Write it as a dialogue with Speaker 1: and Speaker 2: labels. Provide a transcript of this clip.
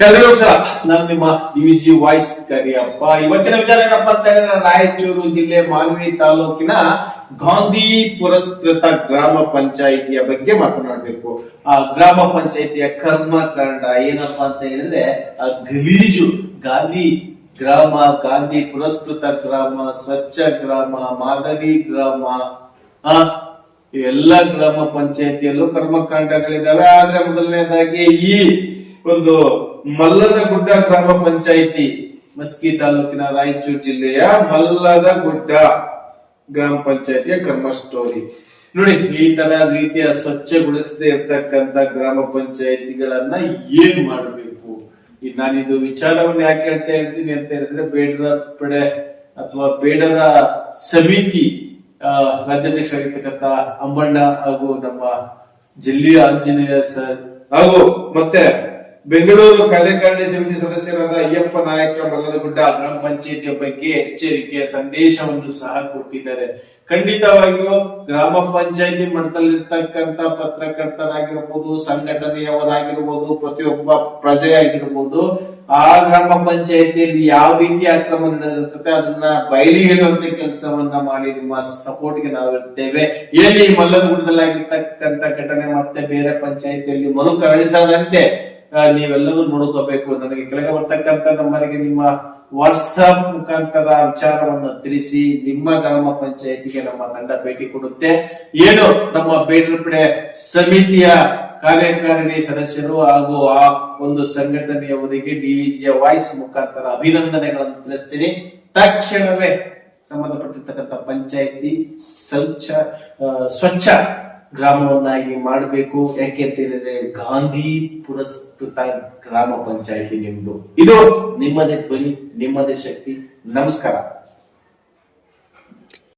Speaker 1: ಎಲ್ಲರಿಗೂ ಸಹ ನಾನು ನಿಮ್ಮ ಡಿವಿಜಿ ವಾಯ್ಸ್ ಕರಿಯಪ್ಪ. ಇವತ್ತಿನ ವಿಚಾರ ಏನಪ್ಪಾ ಅಂತ ಹೇಳಿದ್ರೆ, ರಾಯಚೂರು ಜಿಲ್ಲೆ ಮಾನ್ವಿ ತಾಲೂಕಿನ ಗಾಂಧಿ ಪುರಸ್ಕೃತ ಗ್ರಾಮ ಪಂಚಾಯಿತಿಯ ಬಗ್ಗೆ ಮಾತನಾಡಬೇಕು. ಆ ಗ್ರಾಮ ಪಂಚಾಯಿತಿಯ ಕರ್ಮಕಾಂಡ ಏನಪ್ಪಾ ಅಂತ ಹೇಳಿದ್ರೆ, ಗಲೀಜು ಗಾಂಧಿ ಗ್ರಾಮ, ಗಾಂಧಿ ಪುರಸ್ಕೃತ ಗ್ರಾಮ, ಸ್ವಚ್ಛ ಗ್ರಾಮ, ಮಾದರಿ ಗ್ರಾಮ, ಇವೆಲ್ಲ ಗ್ರಾಮ ಪಂಚಾಯಿತಿಯಲ್ಲೂ ಕರ್ಮಕಾಂಡಗಳಿದಾವೆ. ಆದ್ರೆ ಮೊದಲನೇದಾಗಿ ಈ ಒಂದು ಮಲ್ಲದ ಗುಡ್ಡ ಗ್ರಾಮ ಪಂಚಾಯಿತಿ, ಮಸ್ಕಿ ತಾಲೂಕಿನ ರಾಯಚೂರು ಜಿಲ್ಲೆಯ ಮಲ್ಲದ ಗುಡ್ಡ ಗ್ರಾಮ ಪಂಚಾಯಿತಿಯ ಕರ್ಮ ಸ್ಟೋರಿ ನೋಡಿ. ಈ ತರ ರೀತಿಯ ಸ್ವಚ್ಛಗೊಳಿಸದೇ ಇರ್ತಕ್ಕಂತ ಗ್ರಾಮ ಪಂಚಾಯಿತಿಗಳನ್ನ ಏನ್ ಮಾಡಬೇಕು? ನಾನಿದು ವಿಚಾರವನ್ನು ಯಾಕೆ ಹೇಳ್ತಾ ಇರ್ತೀನಿ ಅಂತ ಹೇಳಿದ್ರೆ, ಬೇಡರ ಪಡೆ ಅಥವಾ ಬೇಡರ ಸಮಿತಿ ರಾಜ್ಯಾಧ್ಯಕ್ಷರಾಗಿರ್ತಕ್ಕಂಥ ಅಂಬಣ್ಣ ಹಾಗೂ ನಮ್ಮ ಜಿಲ್ಲೆಯ ಆಂಜನೇಯ ಸರ್ ಹಾಗೂ ಮತ್ತೆ ಬೆಂಗಳೂರು ಕಾರ್ಯಕಾರಿಣಿ ಸಮಿತಿ ಸದಸ್ಯರಾದ ಅಯ್ಯಪ್ಪ ನಾಯಕ ಮಲ್ಲದಗುಡ್ಡ ಗ್ರಾಮ ಪಂಚಾಯಿತಿಯ ಬಗ್ಗೆ ಎಚ್ಚರಿಕೆಯ ಸಂದೇಶವನ್ನು ಸಹ ಕೊಟ್ಟಿದ್ದಾರೆ. ಖಂಡಿತವಾಗಿಯೂ ಗ್ರಾಮ ಪಂಚಾಯಿತಿ ಮಟ್ಟದಲ್ಲಿರ್ತಕ್ಕಂಥ ಪತ್ರಕರ್ತರಾಗಿರ್ಬೋದು, ಸಂಘಟನೆಯವರಾಗಿರ್ಬೋದು, ಪ್ರತಿಯೊಬ್ಬ ಪ್ರಜೆ ಆಗಿರ್ಬೋದು, ಆ ಗ್ರಾಮ ಪಂಚಾಯಿತಿಯಲ್ಲಿ ಯಾವ ರೀತಿ ಅಕ್ರಮ ನಡೆದಿರ್ತದೆ ಅದನ್ನ ಬಯಲಿಗೆ ಹೇಳುವಂತ ಕೆಲಸವನ್ನ ಮಾಡಿ ನಿಮ್ಮ ಸಪೋರ್ಟ್ಗೆ ನಾವಿರ್ತೇವೆ. ಏನೇ ಈ ಮಲ್ಲದಗುಡ್ಡದಲ್ಲಿ ಆಗಿರ್ತಕ್ಕಂಥ ಘಟನೆ ಮತ್ತೆ ಬೇರೆ ಪಂಚಾಯಿತಿಯಲ್ಲಿ ಮರುಕಳಿಸದಂತೆ ನೀವೆಲ್ಲರೂ ನೋಡ್ಕೋಬೇಕು. ನನಗೆ ಕೆಳಗೆ ಬರ್ತಕ್ಕಂಥ ನಂಬರಿಗೆ ನಿಮ್ಮ ವಾಟ್ಸ್ಆಪ್ ಮುಖಾಂತರ ವಿಚಾರವನ್ನು ತಿಳಿಸಿ. ನಿಮ್ಮ ಗ್ರಾಮ ಪಂಚಾಯಿತಿಗೆ ನಮ್ಮ ತಂಡ ಭೇಟಿ ಕೊಡುತ್ತೆ. ಏನು ನಮ್ಮ ಬೇಡರಪಡೆ ಸಮಿತಿಯ ಕಾರ್ಯಕಾರಿಣಿ ಸದಸ್ಯರು ಹಾಗೂ ಆ ಒಂದು ಸಂಘಟನೆಯವರಿಗೆ ಡಿವಿಜಿಯ ವಾಯ್ಸ್ ಮುಖಾಂತರ ಅಭಿನಂದನೆಗಳನ್ನು ತಿಳಿಸ್ತೀನಿ. ತಕ್ಷಣವೇ ಸಂಬಂಧಪಟ್ಟಿರ್ತಕ್ಕಂಥ ಪಂಚಾಯಿತಿ ಸ್ವಚ್ಛ ಗ್ರಾಮವನ್ನಾಗಿ ಮಾಡಬೇಕು. ಯಾಕೆ ಅಂತ ಹೇಳಿದ್ರೆ, ಗಾಂಧಿ ಪುರಸ್ಕೃತ ಗ್ರಾಮ ಪಂಚಾಯಿತಿ ನಿಮ್ದು. ಇದು ನಿಮ್ಮದೇ ಧ್ವನಿ, ನಿಮ್ಮದೇ ಶಕ್ತಿ. ನಮಸ್ಕಾರ.